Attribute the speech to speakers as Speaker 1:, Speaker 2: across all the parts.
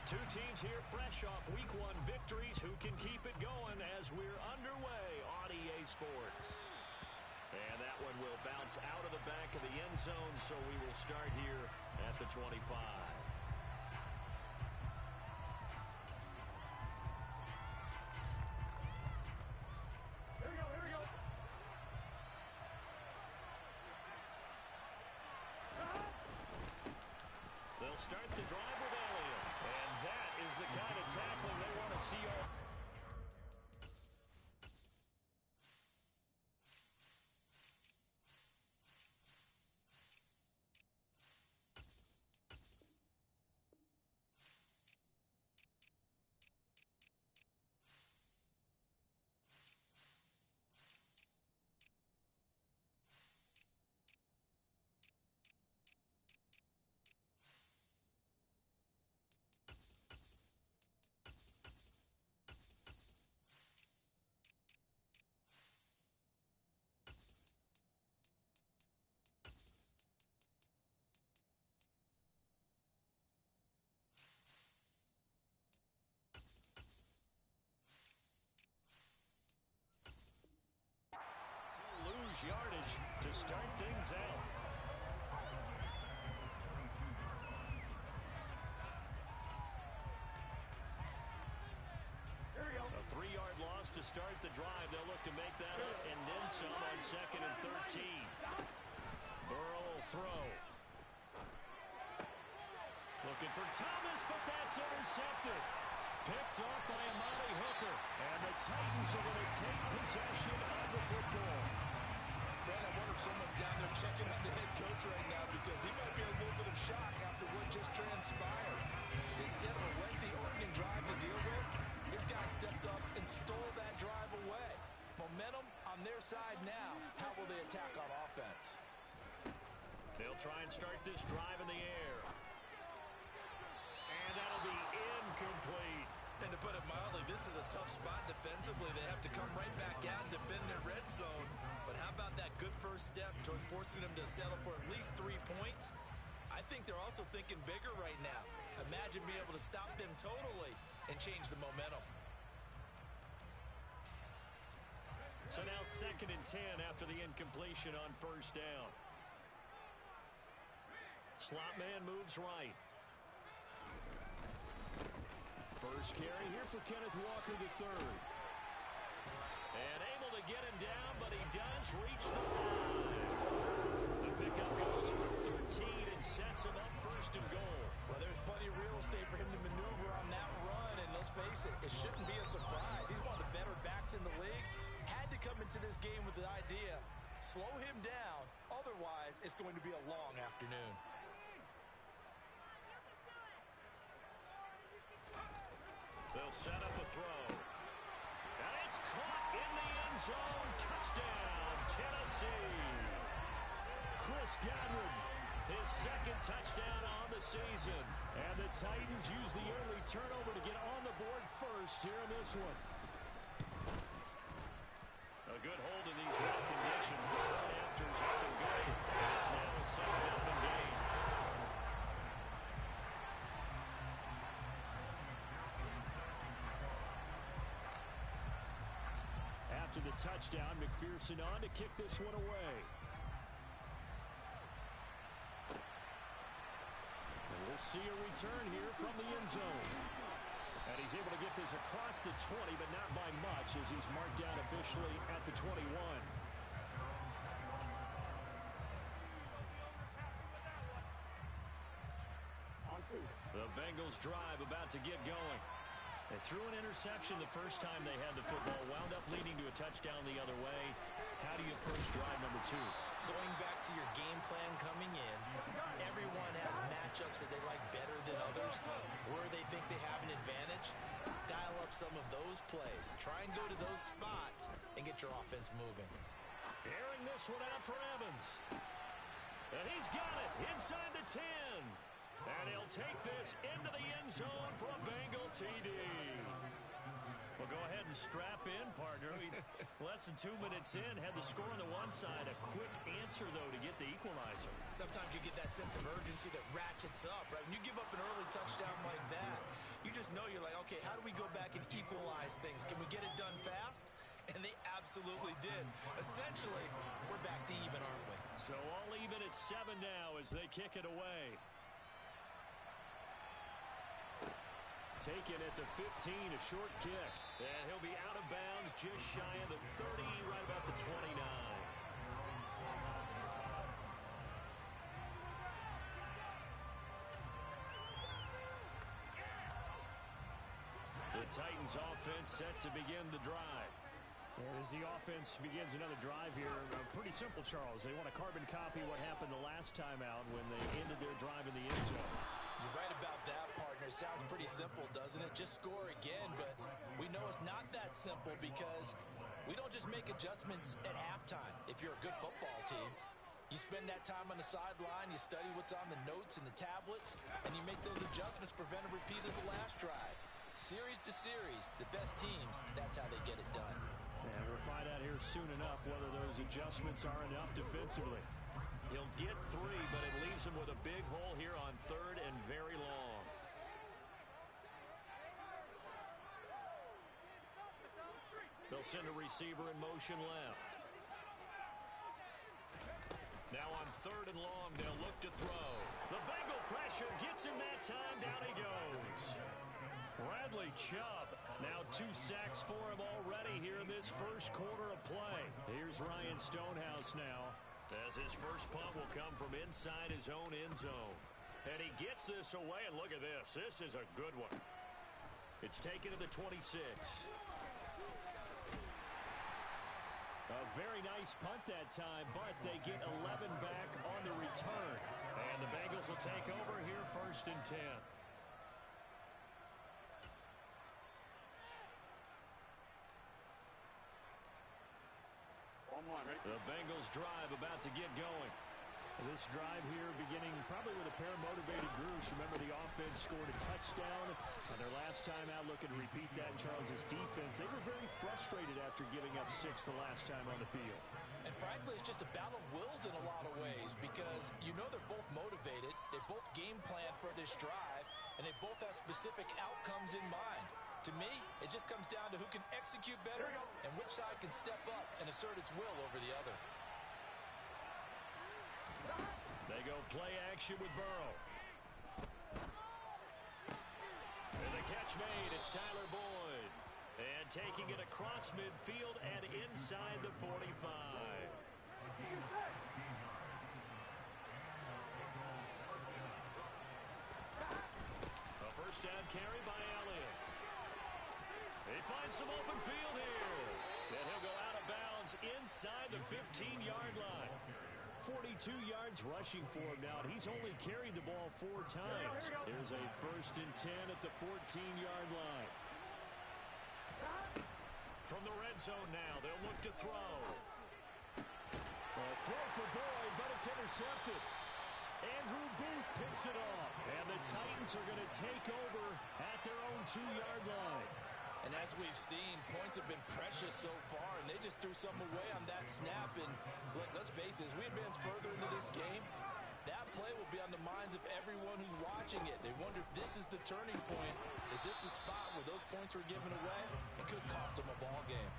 Speaker 1: Two teams here fresh off Week 1 victories. Who can keep it going as we're underway on EA Sports? And that one will bounce out of the back of the end zone, so we will start here at the 25.
Speaker 2: Here we go, here we go.
Speaker 1: They'll start the drive with Elliott. And that is the kind of tackling they want to see all. Lose yardage to start things out.
Speaker 2: Here we go.
Speaker 1: A 3-yard loss to start the drive. They'll look to make that up and then some on 2nd and 13. Burrow will throw. Looking for Thomas, but that's intercepted. Picked off by Amari Hooker. And the Titans are going to take possession of the football.
Speaker 3: Man, I wonder if someone's down there checking on the head coach right now because he might be in a little bit of shock after what just transpired. Instead of a lengthy opening drive to deal with, his guy stepped up and stole that drive away. Momentum on their side now. How will they attack on offense?
Speaker 1: They'll try and start this drive in the air. And that'll be incomplete.
Speaker 3: And to put it mildly, this is a tough spot defensively. They have to come right back out and defend their red zone. But how about that good first step towards forcing them to settle for at least 3 points? I think they're also thinking bigger right now. Imagine being able to stop them totally and change the momentum.
Speaker 1: So now 2nd and 10 after the incompletion on 1st down. Slot man moves right. First carry here for Kenneth Walker III. And able to get him down, but he does reach the 5. The pickup goes for 13 and sets him up 1st and goal.
Speaker 3: Well, there's plenty of real estate for him to maneuver on that run, and let's face it, it shouldn't be a surprise. He's one of the better backs in the league. Had to come into this game with the idea, slow him down, otherwise it's going to be a long afternoon.
Speaker 1: They'll set up a throw. And it's caught in the end zone. Touchdown, Tennessee. Chris Godwin, his 2nd touchdown on the season. And the Titans use the early turnover to get on the board first here in this one. A good hold in these wet conditions. The run after's up and good. It's now a 7-0 game. After the touchdown, McPherson on to kick this one away. And we'll see a return here from the end zone. And he's able to get this across the 20, but not by much as he's marked down officially at the 21. The Bengals drive about to get going. They threw an interception the first time they had the football, wound up leading to a touchdown the other way. How do you approach drive number 2?
Speaker 3: Going back to your game plan coming in, everyone has matchups that they like better than others, where they think they have an advantage. Dial up some of those plays. Try and go to those spots and get your offense moving.
Speaker 1: Airing this one out for Evans. And he's got it inside the 10. And he'll take this into the end zone for a Bengal TD. Well, go ahead and strap in, partner. Less than 2 minutes in, had the score on the one side. A quick answer, though, to get the equalizer.
Speaker 3: Sometimes you get that sense of urgency that ratchets up, right? When you give up an early touchdown like that, organize things. Can we get it done fast? And they absolutely did. Essentially, we're back to even, aren't we?
Speaker 1: So all even at 7 now as they kick it away. Taken at the 15, a short kick. And he'll be out of bounds just shy of the 30, right about the 29. The Titans offense set to begin the drive.
Speaker 2: And as the offense begins another drive here, pretty simple, Charles. They want to carbon copy what happened the last time out when they ended their drive in the end zone.
Speaker 3: You're right about that, partner. Sounds pretty simple, doesn't it? Just score again, but we know it's not that simple because we don't just make adjustments at halftime if you're a good football team. You spend that time on the sideline, you study what's on the notes and the tablets, and you make those adjustments, prevent a repeat of the last drive. Series to series, the best teams, that's how they get it done.
Speaker 2: And we'll find out here soon enough whether those adjustments are enough defensively.
Speaker 1: He'll get 3, but it leaves him with a big hole here on 3rd and very long. They'll send a receiver in motion left. Now on 3rd and long, they'll look to throw. The Bengal pressure gets him that time. Down he goes. Bradley Chubb, now 2 sacks for him already here in this first quarter of play.
Speaker 2: Here's Ryan Stonehouse now.
Speaker 1: As his first punt will come from inside his own end zone. And he gets this away, and look at this. This is a good one. It's taken to the 26.
Speaker 2: A very nice punt that time, but they get 11 back on the return.
Speaker 1: And the Bengals will take over here 1st and 10. The Bengals drive about to get going.
Speaker 2: This drive here beginning probably with a pair of motivated groups. Remember, the offense scored a touchdown on their last time out. Looking to repeat that in Charles's defense. They were very frustrated after giving up 6 the last time on the field.
Speaker 3: And frankly, it's just a battle of wills in a lot of ways because you know they're both motivated. They both game plan for this drive, and they both have specific outcomes in mind. To me, it just comes down to who can execute better and which side can step up and assert its will over the other.
Speaker 1: They go play action with Burrow. And the catch made, it's Tyler Boyd. And taking it across midfield and inside the 45. A first down carry by Elliott. He finds some open field here. And he'll go out of bounds inside the 15-yard line.
Speaker 2: 42 yards rushing for him now. He's only carried the ball 4 times. There's a 1st and 10 at the 14-yard line.
Speaker 1: From the red zone now, they'll look to throw.
Speaker 2: A throw for Boyd, but it's intercepted. Andrew Booth picks it off. And the Titans are going to take over at their own 2-yard line.
Speaker 3: And as we've seen, points have been precious so far, and they just threw some away on that snap. And look, let's face it, as we advance further into this game, that play will be on the minds of everyone who's watching it. They wonder if this is the turning point. Is this the spot where those points were given away? It could cost them a ball game.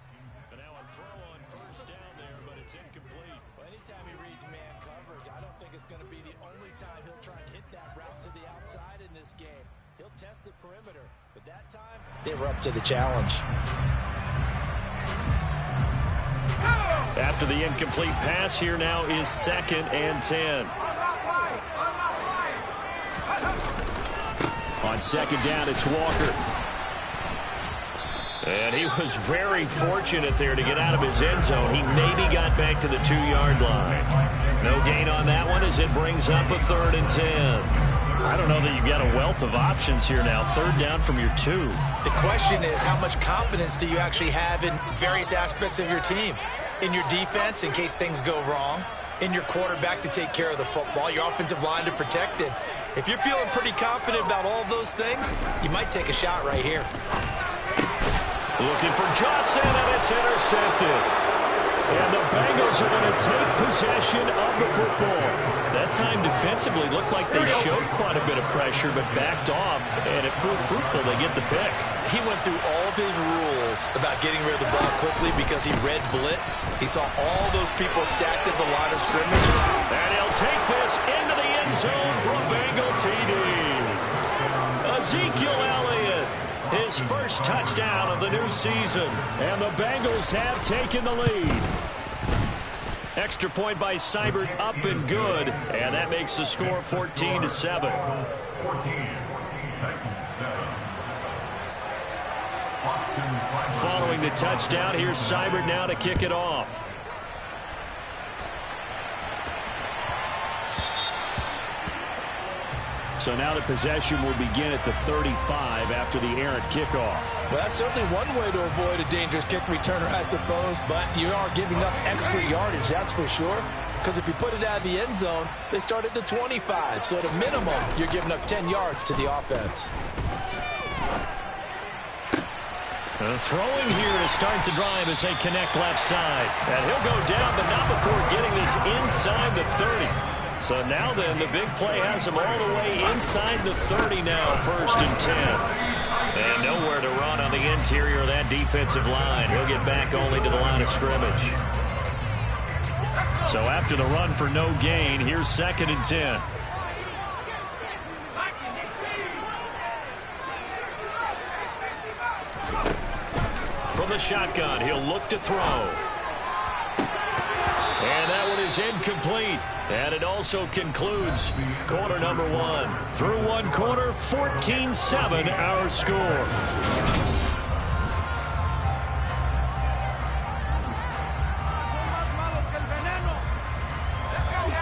Speaker 1: And now a throw on first down there, but it's incomplete.
Speaker 3: Well, anytime he reads man coverage, I don't think it's going to be the only time he'll try and hit that route to the outside in this game. He'll test the perimeter, but that time they were up to the challenge.
Speaker 1: After the incomplete pass, here now is 2nd and 10. On 2nd down, it's Walker. And he was very fortunate there to get out of his end zone. He maybe got back to the 2-yard line. No gain on that one as it brings up a 3rd and 10.
Speaker 2: I don't know that you've got a wealth of options here now. 3rd down from your 2.
Speaker 3: The question is, how much confidence do you actually have in various aspects of your team? In your defense, in case things go wrong. In your quarterback to take care of the football. Your offensive line to protect it. If you're feeling pretty confident about all those things, you might take a shot right here.
Speaker 1: Looking for Johnson, and it's intercepted.
Speaker 2: And the Bengals are going to take possession of the football.
Speaker 1: That time defensively looked like they showed quite a bit of pressure, but backed off, and it proved fruitful. They get the pick.
Speaker 3: He went through all of his rules about getting rid of the ball quickly because he read blitz. He saw all those people stacked at the line of scrimmage.
Speaker 1: And he'll take this into the end zone for a Bengal TD. Ezekiel Elliott, his first touchdown of the new season.
Speaker 2: And the Bengals have taken the lead.
Speaker 1: Extra point by Seibert, up and good. And that makes the score 14-7. Following the touchdown, here's Seibert now to kick it off.
Speaker 2: So now the possession will begin at the 35 after the errant kickoff.
Speaker 3: Well, that's certainly one way to avoid a dangerous kick returner, I suppose, but you are giving up extra yardage, that's for sure. Because if you put it out of the end zone, they start at the 25. So at a minimum, you're giving up 10 yards to the offense.
Speaker 1: Throwing here to start the drive as they connect left side. And he'll go down, but not before getting this inside the 30. So now then, the big play has him all the way inside the 30 now, 1st and 10. And nowhere to run on the interior of that defensive line. He'll get back only to the line of scrimmage. So after the run for no gain, here's 2nd and 10. From the shotgun, he'll look to throw. And that one is incomplete. And it also concludes quarter number 1. Through one quarter, 14-7 our score.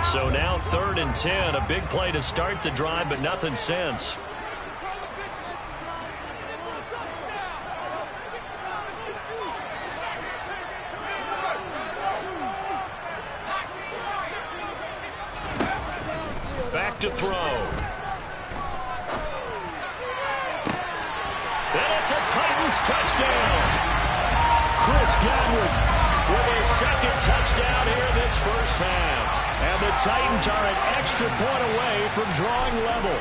Speaker 1: So now 3rd and 10. A big play to start the drive, but nothing since. Back to throw. And it's a Titans touchdown.
Speaker 2: Chris Godwin
Speaker 1: with his 2nd touchdown here in this first half.
Speaker 2: And the Titans are an extra point away from drawing level.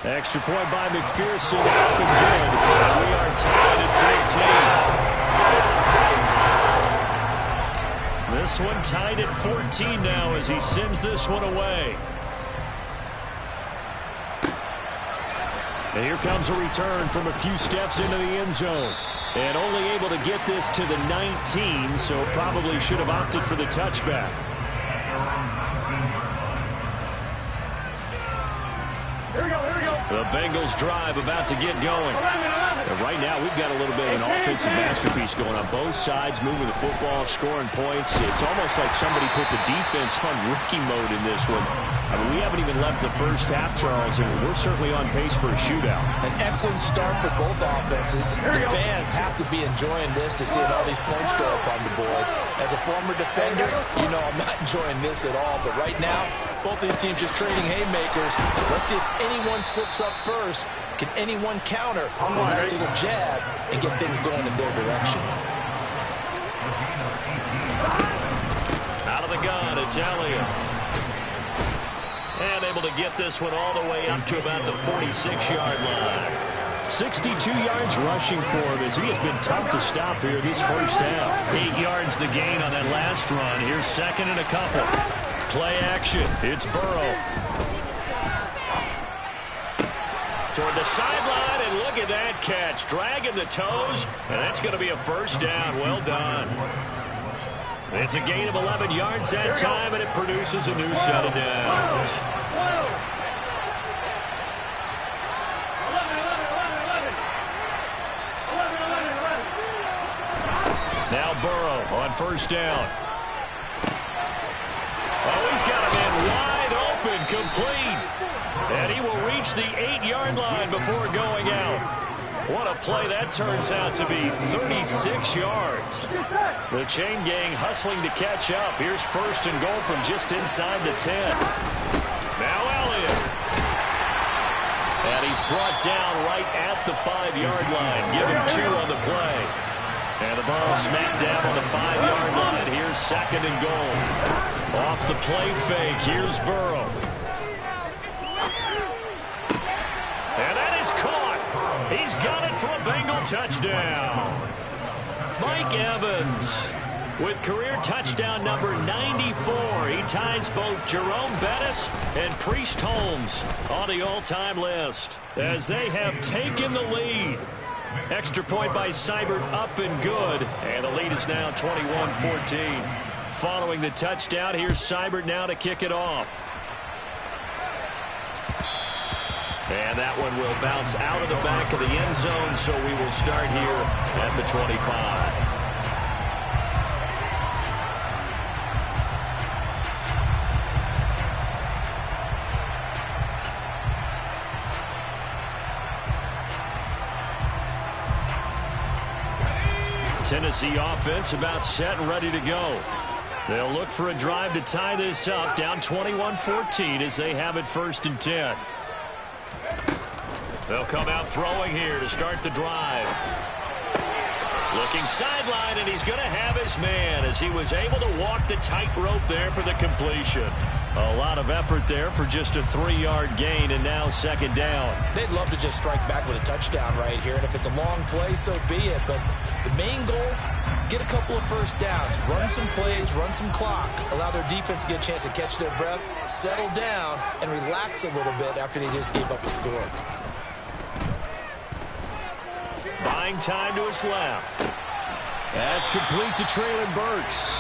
Speaker 2: Extra point by McPherson, up and good.
Speaker 1: And we are tied at 14. This one tied at 14 now as he sends this one away.
Speaker 2: And here comes a return from a few steps into the end zone. And only able to get this to the 19, so probably should have opted for the touchback.
Speaker 1: The Bengals drive about to get going.
Speaker 2: And right now, we've got a little bit of an offensive masterpiece going on both sides, moving the football, scoring points. It's almost like somebody put the defense on rookie mode in this one. I mean, we haven't even left the first half, Charles, and we're certainly on pace for a shootout.
Speaker 3: An excellent start for both offenses. The fans have to be enjoying this to see all these points go up on the board. As a former defender, you know I'm not enjoying this at all. But right now, both these teams just trading haymakers. Let's see if anyone slips up first. Can anyone counter a nice little jab and get things going in their direction?
Speaker 1: Out of the gun, it's Elliott. And able to get this one all the way up to about the 46-yard line.
Speaker 2: 62 yards rushing for him as he has been tough to stop here this first half.
Speaker 1: 8 yards the gain on that last run. Here's 2nd and a couple. Play action. It's Burrow. Toward the sideline, and look at that catch. Dragging the toes, and that's going to be a first down. Well done. It's a gain of 11 yards that time, and it produces a new set of downs. Now Burrow on first down. Oh, he's got a man wide open, complete. And he will reach the 8-yard line before going out. What a play that turns out to be, 36 yards. The chain gang hustling to catch up. Here's 1st and goal from just inside the 10. Now Elliott. And he's brought down right at the 5-yard line. Give him 2 on the play. And the ball smacked down on the 5-yard line. Here's second and goal. Off the play fake. Here's Burrow. And that is caught. He's got it for a Bengal touchdown. Mike Evans with career touchdown number 94. He ties both Jerome Bettis and Priest Holmes on the all-time list as they have taken the lead. Extra point by Seibert up and good. And the lead is now 21-14. Following the touchdown, here's Seibert now to kick it off. And that one will bounce out of the back of the end zone, so we will start here at the 25. Tennessee offense about set and ready to go. They'll look for a drive to tie this up, down 21-14 as they have it 1st and 10. They'll come out throwing here to start the drive. Looking sideline, and he's going to have his man as he was able to walk the tightrope there for the completion. A lot of effort there for just a 3-yard gain, and now 2nd down.
Speaker 3: They'd love to just strike back with a touchdown right here, and if it's a long play, so be it. But the main goal, get a couple of 1st downs, run some plays, run some clock, allow their defense to get a chance to catch their breath, settle down, and relax a little bit after they just gave up a score.
Speaker 1: Buying time to his left. That's complete to Traylon Burks.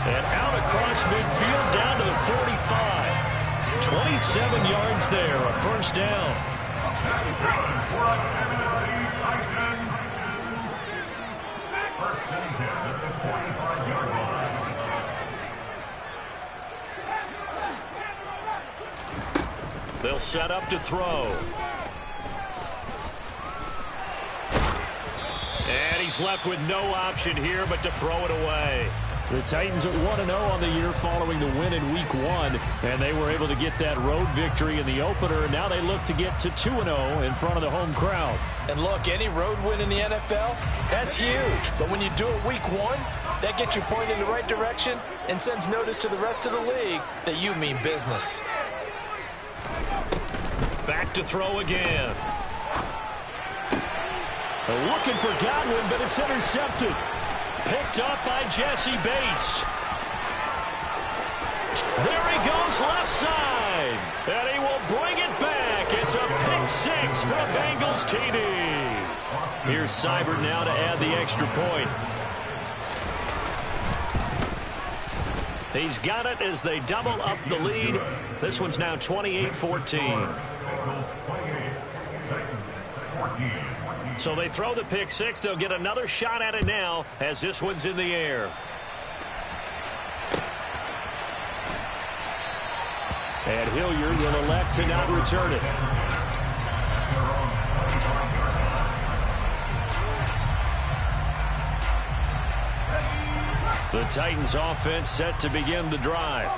Speaker 1: And out across midfield down to the 45. 27 yards there, a 1st down. They'll set up to throw. And he's left with no option here but to throw it away.
Speaker 2: The Titans at 1-0 on the year following the win in Week 1, and they were able to get that road victory in the opener. Now they look to get to 2-0 in front of the home crowd.
Speaker 3: And look, any road win in the NFL, that's huge. But when you do it Week 1, that gets you pointed in the right direction and sends notice to the rest of the league that you mean business.
Speaker 1: Back to throw again.
Speaker 2: Looking for Godwin, but it's intercepted.
Speaker 1: Picked up by Jesse Bates. There he goes left side. And he will bring it back. It's a pick 6 for a Bengals TD. Here's Seibert now to add the extra point. He's got it as they double up the lead. This one's now 28-14. So they throw the pick 6. They'll get another shot at it now as this one's in the air.
Speaker 2: And Hilliard will elect to not return it.
Speaker 1: The Titans offense set to begin the drive.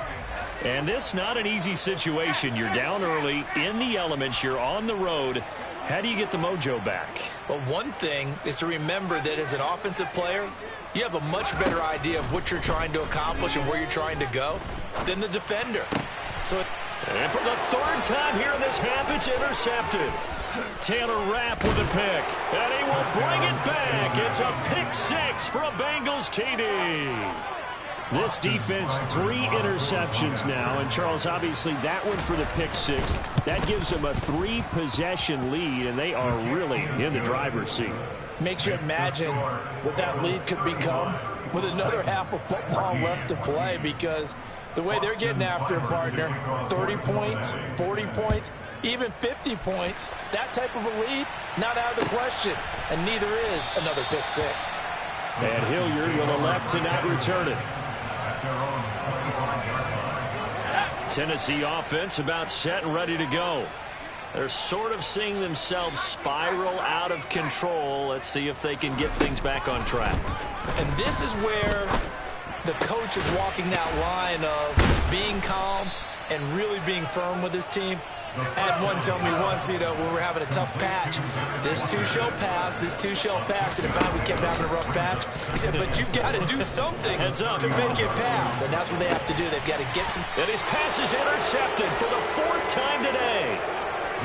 Speaker 1: And this not an easy situation. You're down early, in the elements, you're on the road. How do you get the mojo back?
Speaker 3: Well, one thing is to remember that as an offensive player, you have a much better idea of what you're trying to accomplish and where you're trying to go than the defender.
Speaker 1: And for the 3rd time here in this half, it's intercepted. Taylor Rapp with a pick, and he will bring it back. It's a pick 6 for a Bengals TD.
Speaker 2: This defense, 3 interceptions now. And, Charles, obviously that one for the pick 6. That gives them a 3-possession lead, and they are really in the driver's seat.
Speaker 3: Makes you imagine what that lead could become with another half of football left to play, because the way they're getting after a partner, 30 points, 40 points, even 50 points, that type of a lead, not out of the question. And neither is another pick 6.
Speaker 2: And Hilliard will elect to not return it.
Speaker 1: Tennessee offense about set and ready to go. They're sort of seeing themselves spiral out of control. Let's see if they can get things back on track.
Speaker 3: And this is where the coach is walking that line of being calm and really being firm with his team. I had one tell me once, when we're having a tough patch, this too shall pass, this too shall pass. And if we kept having a rough patch, he said, but you've got to do something to make it pass. And that's what they have to do. They've got to get some.
Speaker 1: And his pass is intercepted for the 4th time today.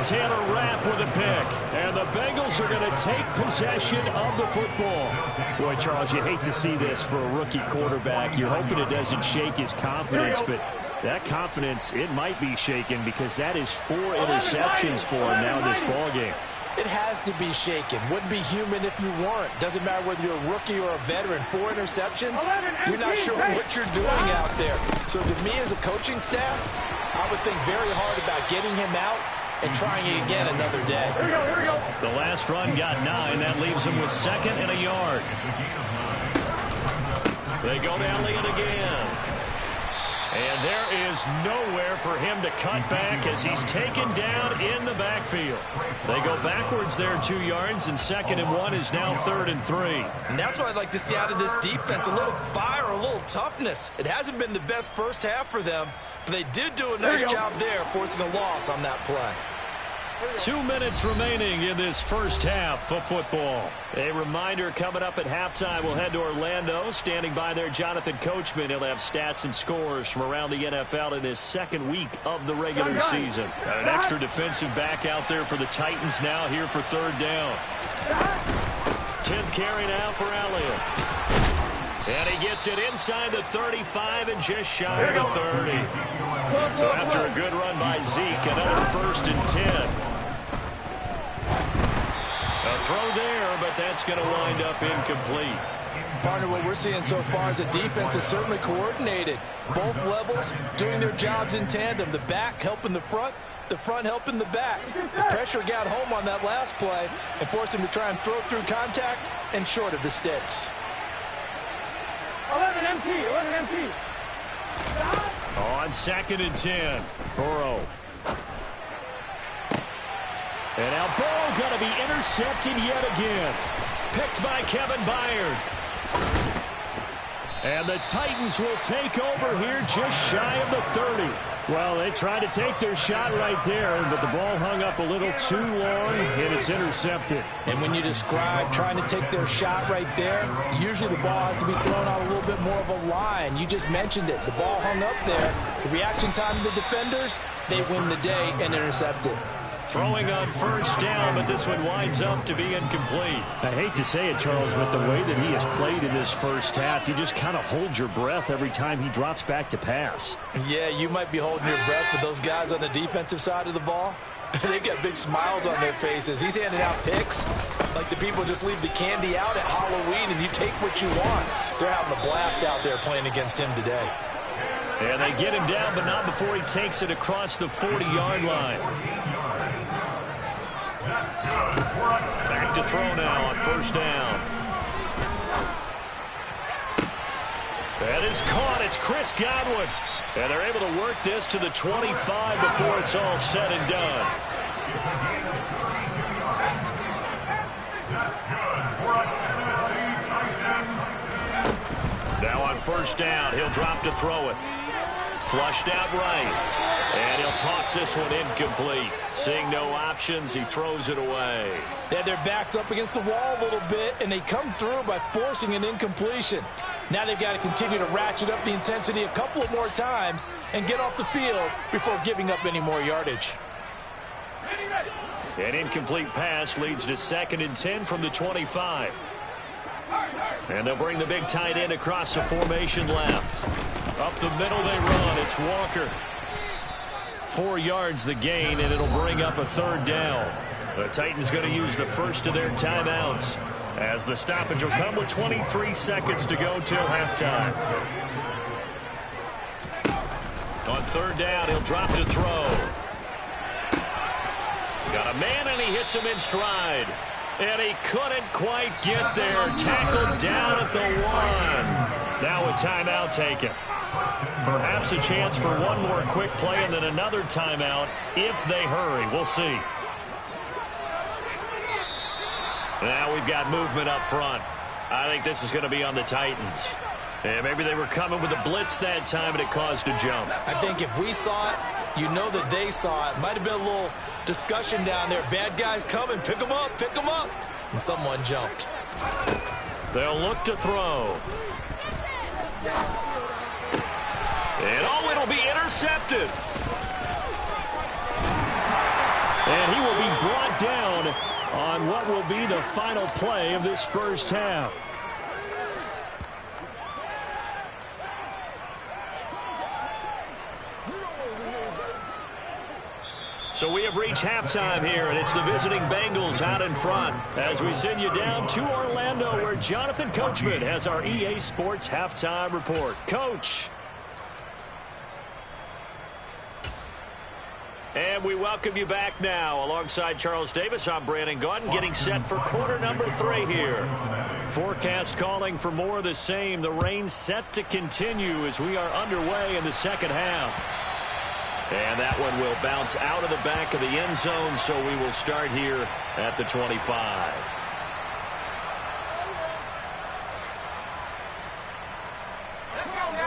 Speaker 1: Taylor Rapp with a pick. And the Bengals are going to take possession of the football.
Speaker 2: Boy, Charles, you hate to see this for a rookie quarterback. You're hoping it doesn't shake his confidence, but that confidence, it might be shaken because that is 4 interceptions for him now in this ballgame.
Speaker 3: It has to be shaken. Wouldn't be human if you weren't. Doesn't matter whether you're a rookie or a veteran. 4 interceptions, you're not sure what you're doing out there. So to me as a coaching staff, I would think very hard about getting him out and trying it again another day.
Speaker 1: Here we go. The last run got 9. That leaves him with 2nd and a yard. They go to Elliott again. And there is nowhere for him to cut back as he's taken down in the backfield. They go backwards there 2 yards, and 2nd and 1 is now 3rd and 3.
Speaker 3: And that's what I'd like to see out of this defense, a little fire, a little toughness. It hasn't been the best first half for them, but they did do a nice job there, forcing a loss on that play.
Speaker 1: 2 minutes remaining in this first half of football. A reminder coming up at halftime, we'll head to Orlando. Standing by there, Jonathan Coachman. He'll have stats and scores from around the NFL in his 2nd week of the regular season. An extra defensive back out there for the Titans now here for 3rd down. 10th carry now for Elliott. And he gets it inside the 35 and just shy of the 30. So after a good run by Zeke, another 1st and 10. A throw there, but that's going to wind up incomplete.
Speaker 3: Partner, what we're seeing so far is a defense is certainly coordinated. Both levels doing their jobs in tandem. The back helping the front helping the back. The pressure got home on that last play and forced him to try and throw through contact and short of the sticks.
Speaker 4: 11 empty.
Speaker 1: On 2nd and 10, Burrow. And now Burrow going to be intercepted yet again. Picked by Kevin Byard. And the Titans will take over here just shy of the 30.
Speaker 2: Well, they tried to take their shot right there, but the ball hung up a little too long, and it's intercepted.
Speaker 3: And when you describe trying to take their shot right there, usually the ball has to be thrown out a little bit more of a line. You just mentioned it. The ball hung up there. The reaction time of the defenders, they win the day and intercept it.
Speaker 1: Throwing on 1st down, but this one winds up to be incomplete.
Speaker 2: I hate to say it, Charles, but the way that he has played in this first half, you just kind of hold your breath every time he drops back to pass.
Speaker 3: Yeah, you might be holding your breath, but those guys on the defensive side of the ball, they've got big smiles on their faces. He's handing out picks like the people just leave the candy out at Halloween and you take what you want. They're having a blast out there playing against him today.
Speaker 1: And they get him down, but not before he takes it across the 40-yard line. Back to throw now on 1st down. That is caught. It's Chris Godwin. And they're able to work this to the 25 before it's all said and done. Now on 1st down, he'll drop to throw it. Flushed out right. And he'll toss this one incomplete. Seeing no options, he throws it away.
Speaker 3: They had their backs up against the wall a little bit, and they come through by forcing an incompletion. Now they've got to continue to ratchet up the intensity a couple of more times and get off the field before giving up any more yardage.
Speaker 1: An incomplete pass leads to 2nd and 10 from the 25. And they'll bring the big tight end across the formation left. Up the middle they run. It's Walker. 4 yards the gain, and it'll bring up a 3rd down. The Titans going to use the first of their timeouts as the stoppage will come with 23 seconds to go till halftime. On 3rd down, he'll drop to throw. Got a man, and he hits him in stride. And he couldn't quite get there. Tackled down at the 1. Now a timeout taken. Perhaps a chance for one more quick play and then another timeout if they hurry. We'll see. Now we've got movement up front. I think this is going to be on the Titans. And maybe they were coming with a blitz that time and it caused a jump.
Speaker 3: I think if we saw it,
Speaker 4: You know that they saw it. Might have been a little discussion down there. Bad guys coming. Pick them up. Pick them up. And someone jumped.
Speaker 1: They'll look to throw. And oh, it'll be intercepted. And he will be brought down on what will be the final play of this first half. So we have reached halftime here, and it's the visiting Bengals out in front as we send you down to Orlando, where Jonathan Coachman has our EA Sports halftime report. Coach. And we welcome you back now. Alongside Charles Davis, I'm Brandon Gunn, getting set for quarter number 3 here. Forecast calling for more of the same. The rain set to continue as we are underway in the second half. And that one will bounce out of the back of the end zone, so we will start here at the 25.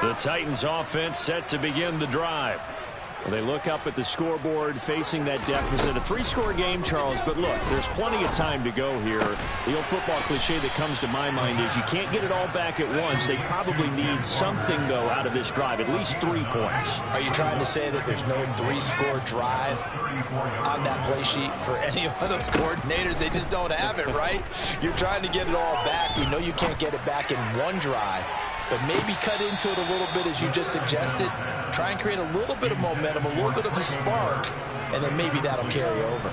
Speaker 1: The Titans offense set to begin the drive. Well, they look up at the scoreboard facing that deficit. A 3-score game, Charles, but look, there's plenty of time to go here. The old football cliche that comes to my mind is you can't get it all back at once. They probably need something, though, out of this drive, at least 3 points.
Speaker 4: Are you trying to say that there's no 3-score drive on that play sheet for any of those coordinators? They just don't have it, right? You're trying to get it all back. You know you can't get it back in one drive. But maybe cut into it a little bit, as you just suggested. Try and create a little bit of momentum, a little bit of a spark, and then maybe that'll carry over.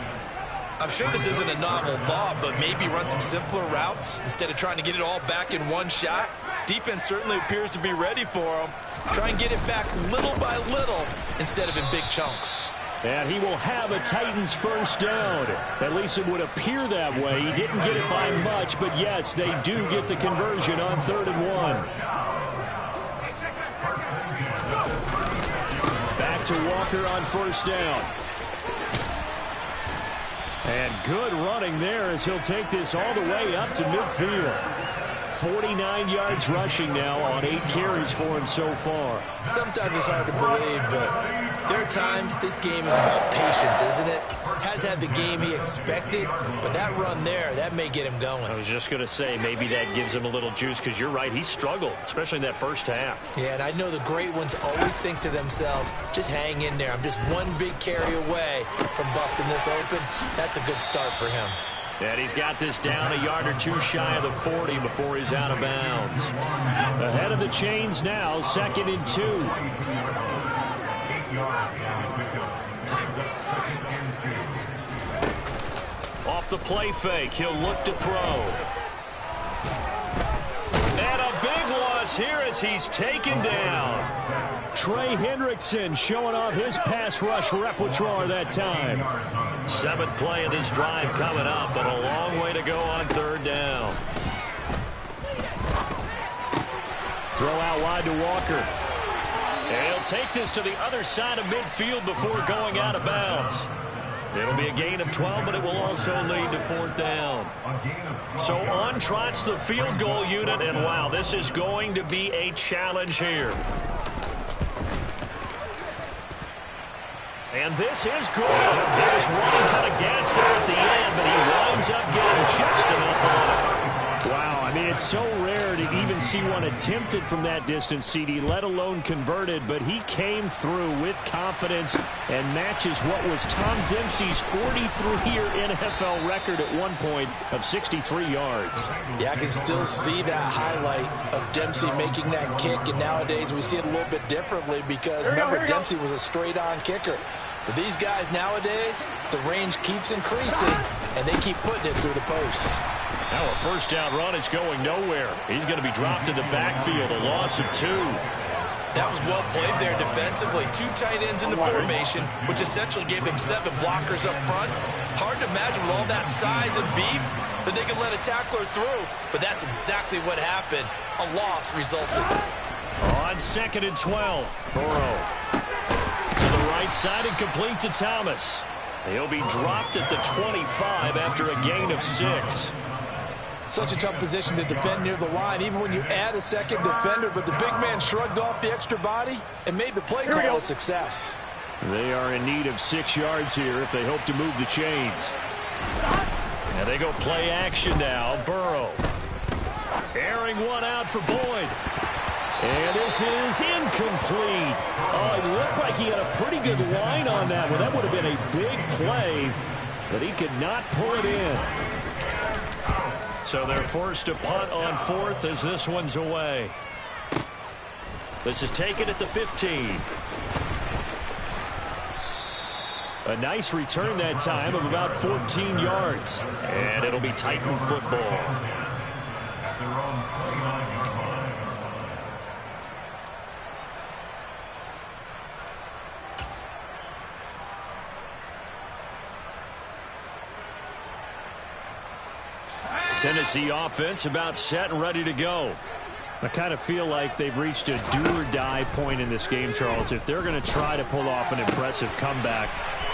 Speaker 4: I'm sure this isn't a novel thought, but maybe run some simpler routes instead of trying to get it all back in one shot. Defense certainly appears to be ready for them. Try and get it back little by little instead of in big chunks.
Speaker 1: And he will have a Titans first down. At least it would appear that way. He didn't get it by much, but yes, they do get the conversion on 3rd and 1. Back to Walker on first down. And good running there as he'll take this all the way up to midfield. 49 yards rushing now on 8 carries for him so far.
Speaker 4: Sometimes it's hard to believe, but there are times this game is about patience, isn't it? Has had the game he expected, but that run there, that may get him going.
Speaker 1: I was just going to say, maybe that gives him a little juice, because you're right, he struggled, especially in that first half.
Speaker 4: Yeah, and I know the great ones always think to themselves, just hang in there. I'm just one big carry away from busting this open. That's a good start for him.
Speaker 1: And he's got this down a yard or 2 shy of the 40 before he's out of bounds. Ahead of the chains now, 2nd and 2. Off the play fake, he'll look to throw. And a big loss here as he's taken down. Trey Hendrickson showing off his pass rush repertoire that time. 7th play of this drive coming up, but a long way to go on 3rd down. Throw out wide to Walker. And he'll take this to the other side of midfield before going out of bounds. It'll be a gain of 12, but it will also lead to 4th down. So on trots the field goal unit, and wow, this is going to be a challenge here. And this is good. There's one cut of gas there at the end, but he winds up getting just enough on it. Wow, I mean, it's so rare to even see one attempted from that distance, CD, let alone converted, but he came through with confidence and matches what was Tom Dempsey's 43-year NFL record at one point of 63 yards.
Speaker 4: Yeah, I can still see that highlight of Dempsey making that kick, and nowadays we see it a little bit differently because, remember, Dempsey was a straight-on kicker. But these guys nowadays, the range keeps increasing, and they keep putting it through the posts.
Speaker 1: Now a first down run is going nowhere. He's going to be dropped in the backfield, a loss of 2.
Speaker 4: That was well played there defensively. 2 tight ends in the formation, which essentially gave them 7 blockers up front. Hard to imagine with all that size and beef that they could let a tackler through, but that's exactly what happened. A loss resulted.
Speaker 1: On 2nd and 12, Burrow to the right side and complete to Thomas. He'll be dropped at the 25 after a gain of 6.
Speaker 4: Such a tough position to defend near the line, even when you add a second defender, but the big man shrugged off the extra body and made the play call a success.
Speaker 2: They are in need of 6 yards here if they hope to move the chains.
Speaker 1: And they go play action now. Burrow. Airing one out for Boyd. And this is incomplete. Oh, it looked like he had a pretty good line on that one. That would have been a big play, but he could not pull it in. So they're forced to punt on 4th as this one's away. This is taken at the 15. A nice return that time of about 14 yards. And it'll be Titan football. Tennessee offense about set and ready to go.
Speaker 2: I kind of feel like they've reached a do-or-die point in this game, Charles. If they're going to try to pull off an impressive comeback,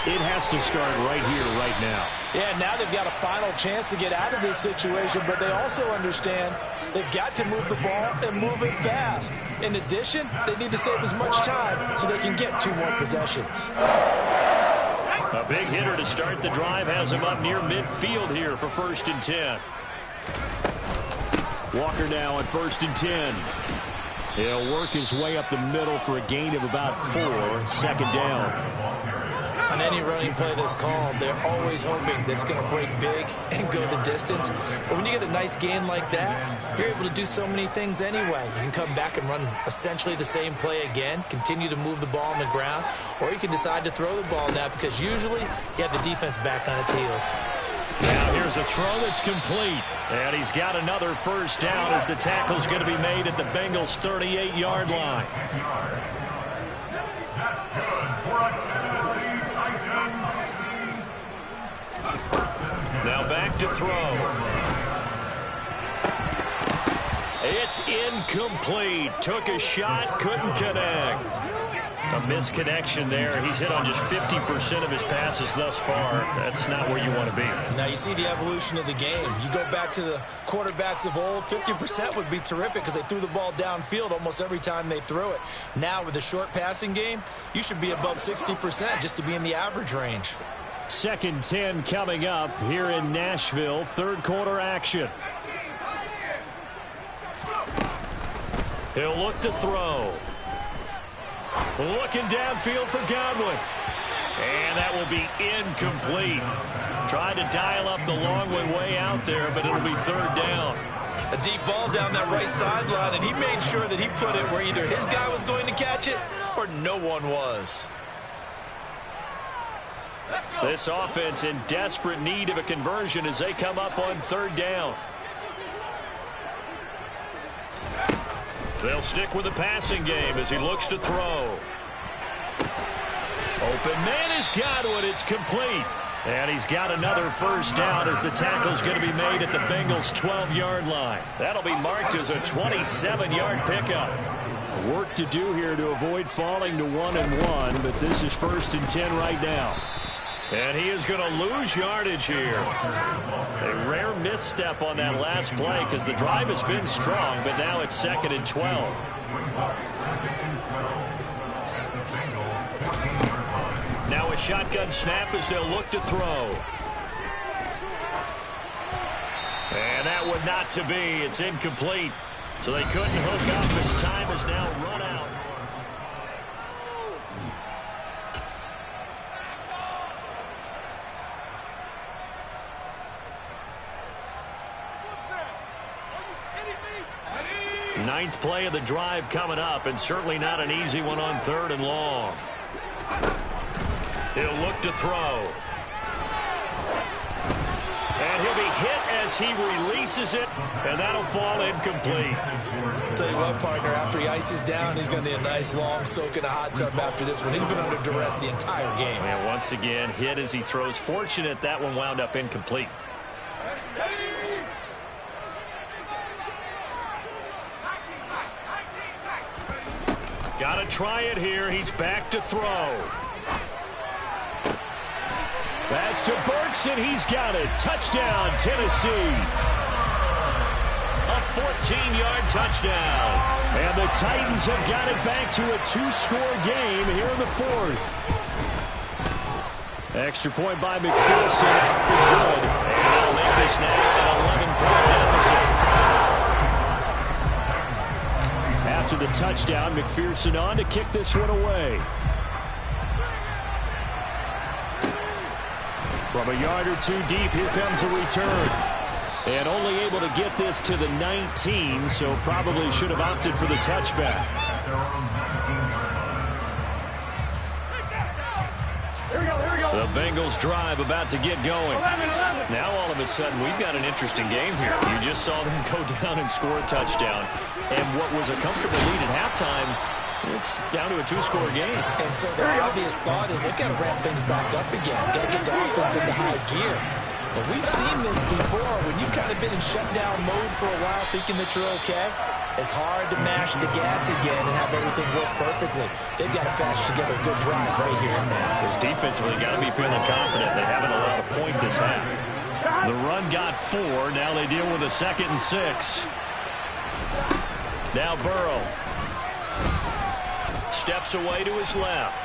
Speaker 2: it has to start right here, right now.
Speaker 5: Yeah, now they've got a final chance to get out of this situation, but they also understand they've got to move the ball and move it fast. In addition, they need to save as much time so they can get 2 more possessions.
Speaker 1: A big hitter to start the drive has him up near midfield here for 1st and 10.
Speaker 2: Walker now on 1st and 10. He'll work his way up the middle for a gain of about 4, 2nd down.
Speaker 5: On any running play that's called, they're always hoping that it's going to break big and go the distance. But when you get a nice gain like that, you're able to do so many things anyway. You can come back and run essentially the same play again, continue to move the ball on the ground, or you can decide to throw the ball now because usually you have the defense back on its heels.
Speaker 1: Now here's a throw that's complete. And he's got another 1st down as the tackle's going to be made at the Bengals' 38-yard line. Now back to throw. It's incomplete. Took a shot, couldn't connect. A misconnection there. He's hit on just 50% of his passes thus far. That's not where you want to be.
Speaker 5: Now you see the evolution of the game. You go back to the quarterbacks of old, 50% would be terrific because they threw the ball downfield almost every time they threw it. Now with the short passing game, you should be above 60% just to be in the average range.
Speaker 2: 2nd 10 coming up here in Nashville. 3rd quarter action.
Speaker 1: He'll look to throw. Looking downfield for Godwin. And that will be incomplete. Tried to dial up the long one way out there, but it'll be 3rd down.
Speaker 5: A deep ball down that right sideline, and he made sure that he put it where either his guy was going to catch it or no one was.
Speaker 1: This offense in desperate need of a conversion as they come up on 3rd down. They'll stick with the passing game as he looks to throw. Open man is Godwin. It's complete. And he's got another 1st down as the tackle's going to be made at the Bengals' 12-yard line. That'll be marked as a 27-yard pickup.
Speaker 2: Work to do here to avoid falling to 1-1, but this is 1st and 10 right now.
Speaker 1: And he is going to lose yardage here. A rare misstep on that last play because the drive has been strong, but now it's 2nd and 12. Now a shotgun snap as they'll look to throw. And that would not to be. It's incomplete. So they couldn't hook up as time is now run out. Ninth play of the drive coming up, and certainly not an easy one on 3rd and long. He'll look to throw. And he'll be hit as he releases it, and that'll fall incomplete.
Speaker 5: Tell you what, partner, after he ices down, he's going to need a nice long soak in a hot tub after this one. He's been under duress the entire game.
Speaker 1: And once again, hit as he throws. Fortunate that one wound up incomplete. Got to try it here. He's back to throw.
Speaker 2: That's to Burks, and he's got it. Touchdown, Tennessee.
Speaker 1: A 14-yard touchdown.
Speaker 2: And the Titans have got it back to a 2-score game here in the 4th. Extra point by McPherson. Good. And they'll make this now an 11-point deficit. After the touchdown, McPherson on to kick this one away. From a yard or two deep, here comes a return. And only able to get this to the 19, so probably should have opted for the touchback. The Bengals drive about to get going. Now all of a sudden we've got an interesting game here. You just saw them go down and score a touchdown. And what was a comfortable lead at halftime, it's down to a two-score game.
Speaker 5: And so the obvious thought is they've got to ramp things back up again. Got to get the offense into high gear. But we've seen this before. When you've kind of been in shutdown mode for a while thinking that you're okay, it's hard to mash the gas again and have everything work perfectly. They've got to patch together a good drive right here and now.
Speaker 2: Because defensively, got to be feeling confident. They haven't allowed a point this half. The run got 4. Now they deal with a 2nd and 6. Now Burrow steps away to his left.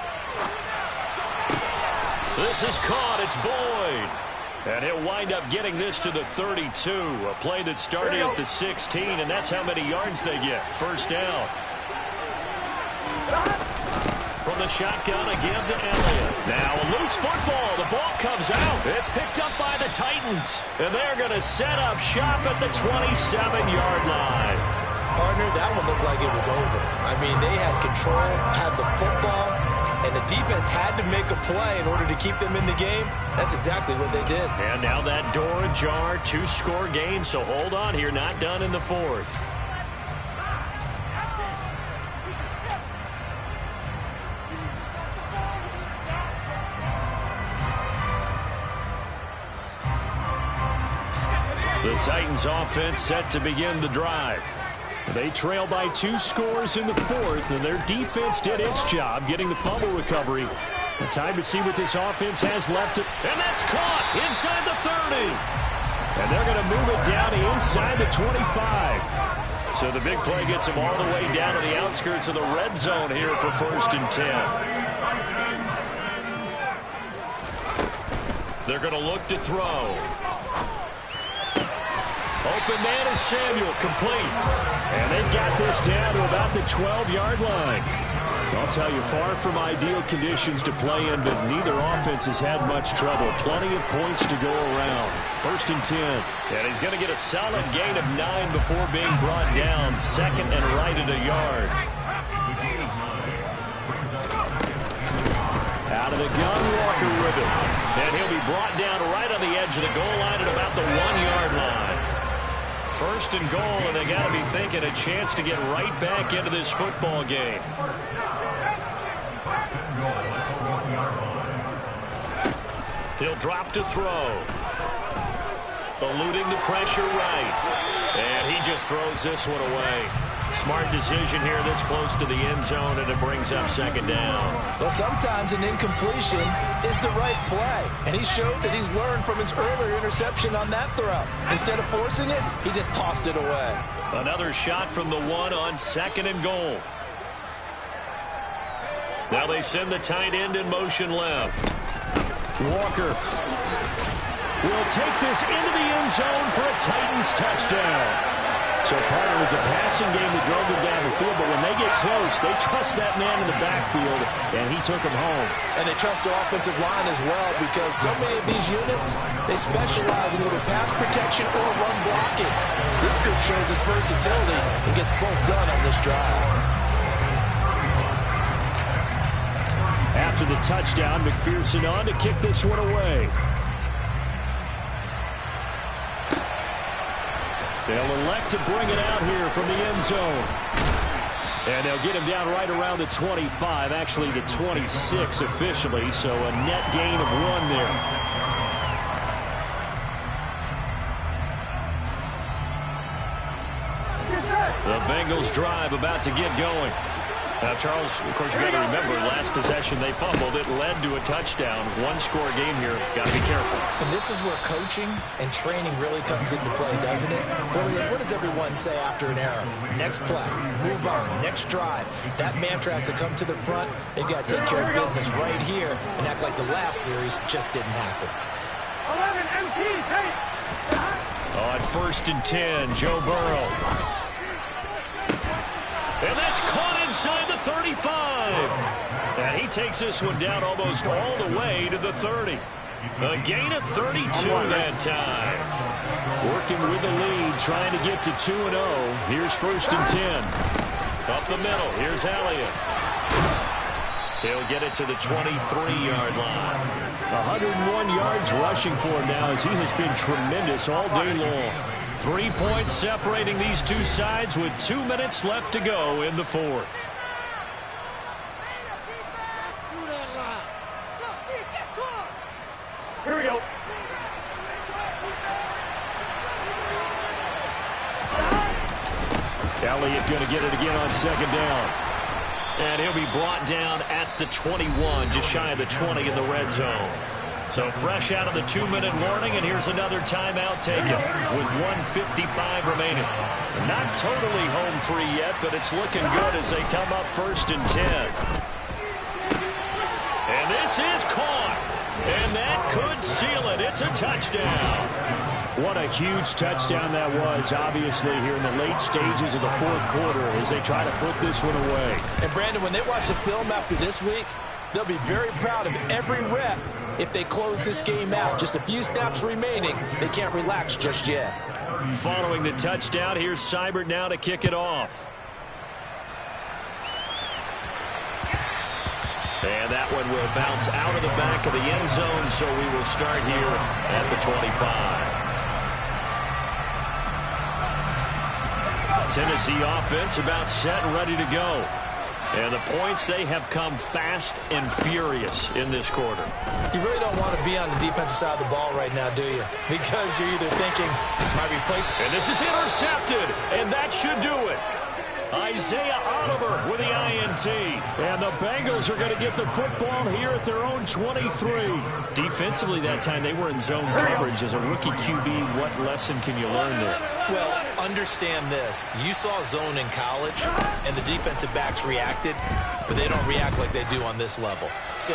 Speaker 2: This is caught. It's Boyd. And he'll wind up getting this to the 32. A play that started at the 16, and that's how many yards they get. First down. From the shotgun, a give to Elliott. Now a loose football. The ball comes out. It's picked up by the Titans. And they're going to set up shop at the 27-yard line.
Speaker 5: Partner, that one looked like it was over. I mean, they had control, had the football, and the defense had to make a play in order to keep them in the game. That's exactly what they did.
Speaker 2: And now that door ajar, two-score game, so hold on here, not done in the 4th. The Titans offense set to begin the drive. They trail by 2 scores in the 4th, and their defense did its job getting the fumble recovery. The time to see what this offense has left. And that's caught inside the 30. And they're going to move it down to inside the 25. So the big play gets them all the way down to the outskirts of the red zone here for 1st and 10. They're going to look to throw. Open man is Samuel, complete. And they've got this down to about the 12-yard line. I'll tell you, far from ideal conditions to play in, but neither offense has had much trouble. Plenty of points to go around. 1st and 10. And he's going to get a solid gain of 9 before being brought down. 2nd and right at a yard. Out of the gun, Walker with it. And he'll be brought down right on the edge of the goal line at about the 1-yard line. 1st and goal, and they got to be thinking a chance to get right back into this football game. He'll drop to throw. Eluding the pressure right. And he just throws this one away. Smart decision here this close to the end zone, and it brings up 2nd down.
Speaker 5: Well, sometimes an incompletion is the right play, and he showed that he's learned from his earlier interception on that throw. Instead of forcing it, he just tossed it away.
Speaker 2: Another shot from the 1 on 2nd and goal. Now they send the tight end in motion left. Walker will take this into the end zone for a Titans touchdown. So part of it was a passing game that drove them down the field, but when they get close, they trust that man in the backfield, and he took them home.
Speaker 5: And they trust their offensive line as well, because so many of these units, they specialize in either pass protection or run blocking. This group shows its versatility and gets both done on this drive.
Speaker 2: After the touchdown, McPherson on to kick this one away. They'll elect to bring it out here from the end zone. And they'll get him down right around the 25, actually the 26 officially, so a net gain of 1 there. The Bengals drive about to get going.
Speaker 1: Now, Charles, of course, you got to remember, last possession they fumbled. It led to a touchdown. One-score game here. Got to be careful.
Speaker 5: And this is where coaching and training really comes into play, doesn't it? What does everyone say after an error? Next play, move on, next drive. That mantra has to come to the front. They've got to take care of business right here and act like the last series just didn't happen.
Speaker 6: 11 MT, take.
Speaker 1: On 1st and 10, Joe Burrow. And that's caught inside the 35. And he takes this one down almost all the way to the 30. A gain of 32 that time. Working with the lead, trying to get to 2-0. Here's 1st and 10. Up the middle, here's Elliott. He'll get it to the 23-yard line.
Speaker 2: 101 yards rushing for him now as he has been tremendous all day long.
Speaker 1: 3 points separating these two sides with 2 minutes left to go in the fourth.
Speaker 6: Here we go.
Speaker 1: Elliott going to get it again on 2nd down. And he'll be brought down at the 21, just shy of the 20 in the red zone. So fresh out of the 2-minute warning, and here's another timeout taken with 1:55 remaining. Not totally home free yet, but it's looking good as they come up 1st and 10. And this is caught. And that could seal it. It's a touchdown.
Speaker 2: What a huge touchdown that was, obviously, here in the late stages of the fourth quarter as they try to put this one away.
Speaker 5: And, Brandon, when they watch the film after this week, they'll be very proud of every rep if they close this game out. Just a few snaps remaining. They can't relax just yet.
Speaker 1: Following the touchdown, here's Seibert now to kick it off. And that one will bounce out of the back of the end zone, so we will start here at the 25. Tennessee offense about set and ready to go. And the points, they have come fast and furious in this quarter.
Speaker 5: You really don't want to be on the defensive side of the ball right now, do you? Because you're either thinking, my replacement.
Speaker 1: And this is intercepted, and that should do it. Isaiah Oliver with the INT.
Speaker 2: And the Bengals are going to get the football here at their own 23.
Speaker 1: Defensively that time, they were in zone coverage. As a rookie QB, what lesson can you learn there?
Speaker 5: Well, understand this. You saw zone in college, and the defensive backs reacted, but they don't react like they do on this level. So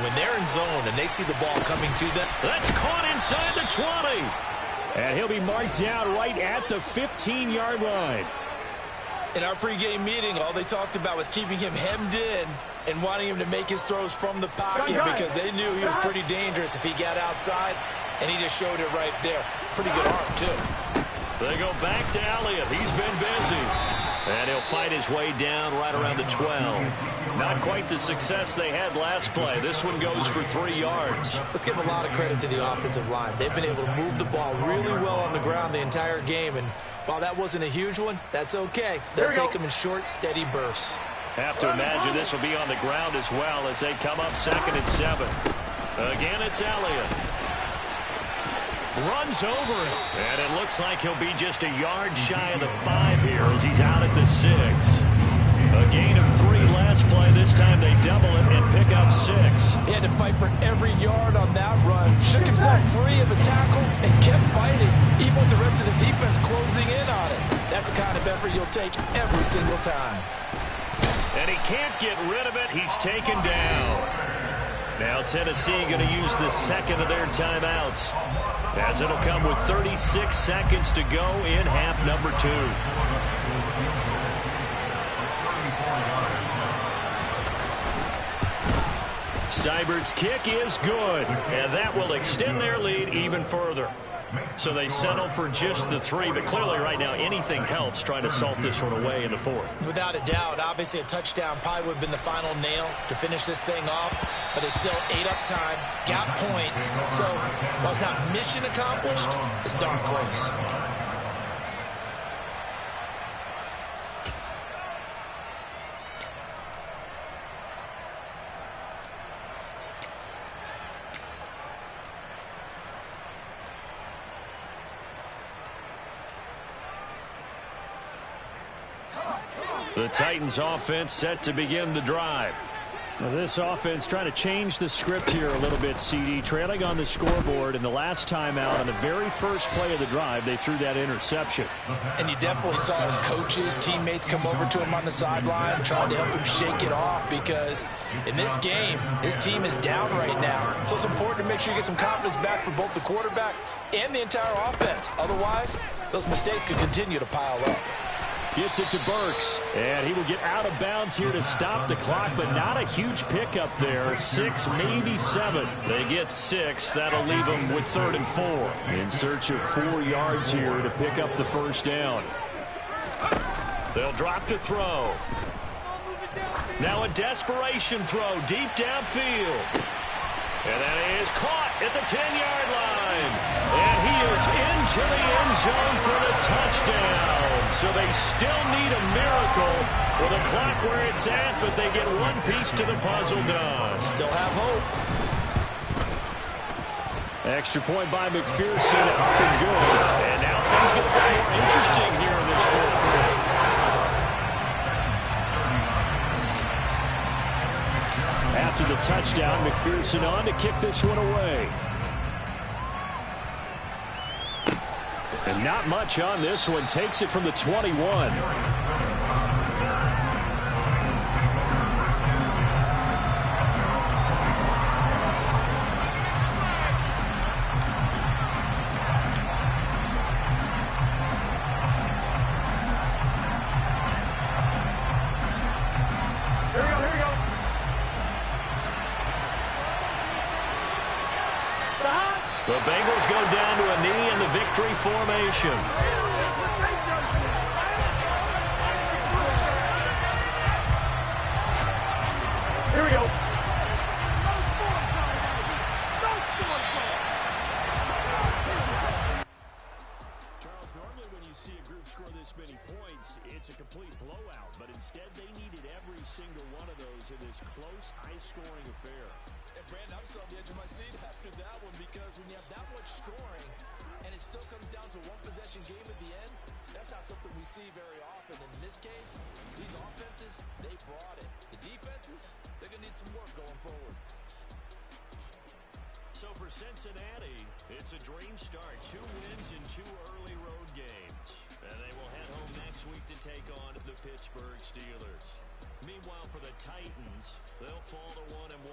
Speaker 5: when they're in zone and they see the ball coming to them.
Speaker 1: That's caught inside the 20.
Speaker 2: And he'll be marked down right at the 15-yard line.
Speaker 5: In our pregame meeting, all they talked about was keeping him hemmed in and wanting him to make his throws from the pocket because they knew he was pretty dangerous if he got outside, and he just showed it right there. Pretty good arm, too.
Speaker 1: They go back to Elliott. He's been busy. And he'll fight his way down right around the 12. Not quite the success they had last play. This one goes for 3 yards.
Speaker 5: Let's give a lot of credit to the offensive line. They've been able to move the ball really well on the ground the entire game. And while that wasn't a huge one, that's okay. They'll take them in short, steady bursts.
Speaker 1: Have to imagine this will be on the ground as well as they come up 2nd and 7. Again, it's Elliott. Runs over him. And it looks like he'll be just a yard shy of the 5 here as he's out at the 6. A gain of 3 last play. This time they double it and pick up 6.
Speaker 5: He had to fight for every yard on that run. Shook himself free of a tackle and kept fighting, even with the rest of the defense closing in on it. That's the kind of effort you'll take every single time.
Speaker 1: And he can't get rid of it. He's taken down. Now Tennessee going to use the second of their timeouts, as it'll come with 36 seconds to go in half number 2. Seibert's kick is good, and that will extend their lead even further. So they settle for just the 3, but clearly right now anything helps trying to salt this one away in the 4th.
Speaker 5: Without a doubt, obviously a touchdown probably would have been the final nail to finish this thing off, but it's still 8 up time, got points, so while it's not mission accomplished, it's darn close.
Speaker 1: The Titans offense set to begin the drive.
Speaker 2: Well, this offense trying to change the script here a little bit, CD. Trailing on the scoreboard, and the last time out on the very first play of the drive, they threw that interception.
Speaker 5: And you definitely saw his coaches, teammates come over to him on the sideline, trying to help him shake it off, because in this game, his team is down right now. So it's important to make sure you get some confidence back for both the quarterback and the entire offense. Otherwise, those mistakes could continue to pile up.
Speaker 2: Gets it to Burks, and he will get out of bounds here to stop the clock, but not a huge pickup there. 6, maybe 7.
Speaker 1: They get 6. That'll leave them with 3rd and 4.
Speaker 2: In search of 4 yards here to pick up the first down.
Speaker 1: They'll drop to throw. Now a desperation throw deep downfield. And that is caught at the 10-yard line. And he is into the end zone for the touchdown. So they still need a miracle with the clock where it's at, but they get one piece to the puzzle done.
Speaker 5: Still have hope.
Speaker 2: Extra point by McPherson, up and good.
Speaker 1: And now things get a bit more interesting here in this fourth quarter.
Speaker 2: After the touchdown, McPherson on to kick this one away. And not much on this one. Takes it from the 21.
Speaker 1: The Bengals go down to a knee in the victory formation.
Speaker 6: Here we go.
Speaker 2: Charles, normally when you see a group score this many points, it's a complete blowout. But instead, they needed every single one of those in this close, high-scoring affair.
Speaker 3: And Brandon, I'm still on the edge of my seat after that one, because when you have that much scoring and it still comes down to one possession game at the end, that's not something we see very often. And in this case, these offenses, they brought it. The defenses, they're going to need some work going forward.
Speaker 1: So for Cincinnati, it's a dream start. 2 wins in 2 early road games. And they will head home next week to take on the Pittsburgh Steelers. Meanwhile, for the Titans, they'll fall to 1-1.